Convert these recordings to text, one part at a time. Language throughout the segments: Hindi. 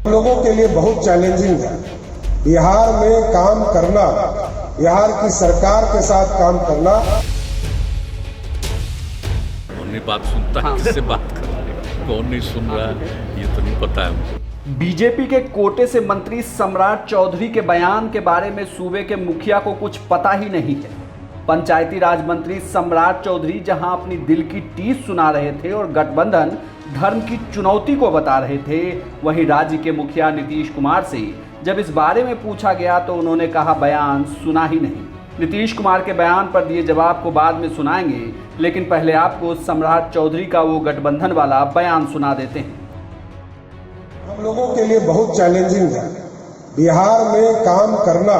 लोगों के लिए बहुत चैलेंजिंग है। बिहार में काम करना, बिहार की सरकार के साथ काम करना। कौन नहीं बात सुनता है, किससे बात कर रहे हैं, कौन नहीं सुन रहा है, ये तो नहीं पता है मुझे। बीजेपी के कोटे से मंत्री सम्राट चौधरी के बयान के बारे में सूबे के मुखिया को कुछ पता ही नहीं है। पंचायती राज मंत्री सम्राट चौधरी जहां अपनी दिल की टीस सुना रहे थे और गठबंधन धर्म की चुनौती को बता रहे थे, वहीं राज्य के मुखिया नीतीश कुमार से जब इस बारे में पूछा गया तो उन्होंने कहा बयान सुना ही नहीं। नीतीश कुमार के बयान पर दिए जवाब को बाद में सुनाएंगे, लेकिन पहले आपको सम्राट चौधरी का वो गठबंधन वाला बयान सुना देते हैं। हम लोगों के लिए बहुत चैलेंजिंग है। बिहार में काम करना,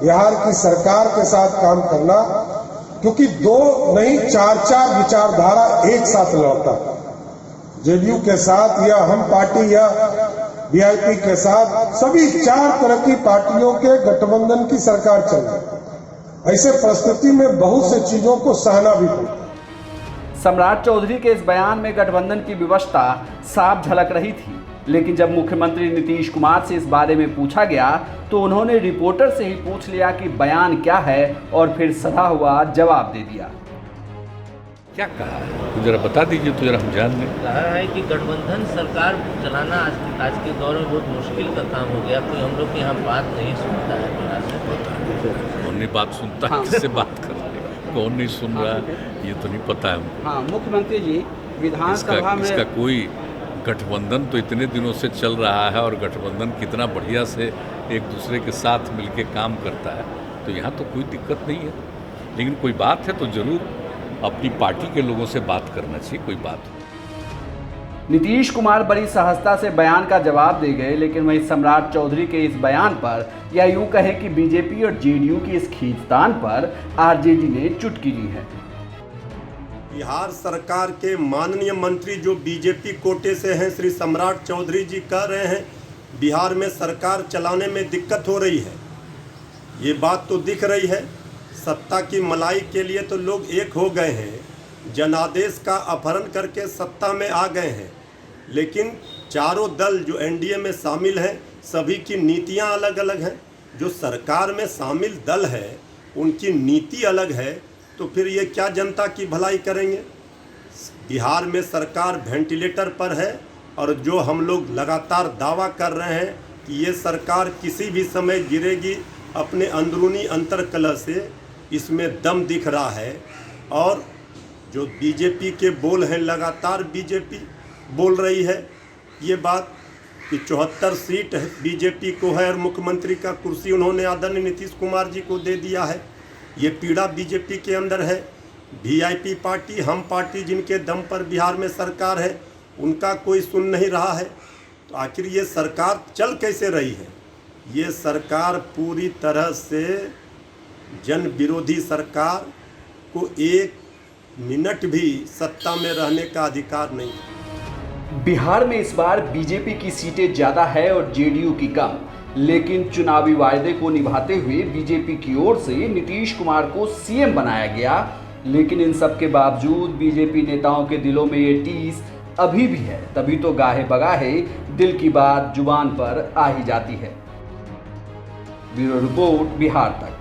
बिहार की सरकार के साथ काम करना, क्योंकि दो नहीं चार विचारधारा एक साथ लौटता, जेडीयू के साथ या हम पार्टी या वीआईपी के साथ, सभी चार तरह की पार्टियों के गठबंधन की सरकार चल रही है। ऐसे परिस्थिति में बहुत से चीजों को सहना भी पड़ता है। सम्राट चौधरी के इस बयान में गठबंधन की व्यवस्था साफ झलक रही थी, लेकिन जब मुख्यमंत्री नीतीश कुमार से इस बारे में पूछा गया तो उन्होंने रिपोर्टर से ही पूछ लिया कि बयान क्या है और फिर सधा हुआ जवाब दे दिया। क्या कहा है तो जरा बता दीजिए, तो जरा हम जान लें। कहा है कि गठबंधन सरकार चलाना आज के दौर में बहुत मुश्किल का काम हो गया, कोई हम लोग की यहाँ बात नहीं सुनता है बिहार में। कौन नहीं बात सुनता है, किससे बात कर रहे हैं, कौन नहीं सुन रहा है, ये तो नहीं पता है मुझे। हाँ, मुख्यमंत्री जी विधानसभा में इसका कोई गठबंधन तो इतने दिनों से चल रहा है और गठबंधन कितना बढ़िया से एक दूसरे के साथ मिलके काम करता है, तो यहाँ तो कोई दिक्कत नहीं है। लेकिन कोई बात है तो जरूर अपनी पार्टी के लोगों से बात करना चाहिए, कोई बात हो। नीतीश कुमार बड़ी सहजता से बयान का जवाब दे गए, लेकिन वहीं सम्राट चौधरी के इस बयान पर, या यूं कहें कि बीजेपी और जेडीयू की इस खींचतान पर आरजेडी ने चुटकी ली है। बिहार सरकार के माननीय मंत्री जो बीजेपी कोटे से हैं, श्री सम्राट चौधरी जी कह रहे हैं बिहार में सरकार चलाने में दिक्कत हो रही है। ये बात तो दिख रही है। सत्ता की मलाई के लिए तो लोग एक हो गए हैं, जनादेश का अपहरण करके सत्ता में आ गए हैं, लेकिन चारों दल जो एनडीए में शामिल हैं सभी की नीतियां अलग अलग हैं। जो सरकार में शामिल दल है उनकी नीति अलग है, तो फिर ये क्या जनता की भलाई करेंगे। बिहार में सरकार वेंटिलेटर पर है और जो हम लोग लगातार दावा कर रहे हैं कि ये सरकार किसी भी समय गिरेगी, अपने अंदरूनी अंतर्कलह से इसमें दम दिख रहा है। और जो बीजेपी के बोल हैं, लगातार बीजेपी बोल रही है ये बात कि 74 सीट बीजेपी को है और मुख्यमंत्री का कुर्सी उन्होंने आदरणीय नीतीश कुमार जी को दे दिया है। ये पीड़ा बीजेपी के अंदर है। वीआईपी पार्टी, हम पार्टी जिनके दम पर बिहार में सरकार है, उनका कोई सुन नहीं रहा है। तो आखिर ये सरकार चल कैसे रही है। ये सरकार पूरी तरह से जन विरोधी सरकार को एक मिनट भी सत्ता में रहने का अधिकार नहीं है। बिहार में इस बार बीजेपी की सीटें ज़्यादा है और जेडीयू की कम, लेकिन चुनावी वायदे को निभाते हुए बीजेपी की ओर से नीतीश कुमार को सीएम बनाया गया। लेकिन इन सब के बावजूद बीजेपी नेताओं के दिलों में ये टीस अभी भी है, तभी तो गाहे बगाहे दिल की बात जुबान पर आ ही जाती है। ब्यूरो रिपोर्ट, बिहार तक।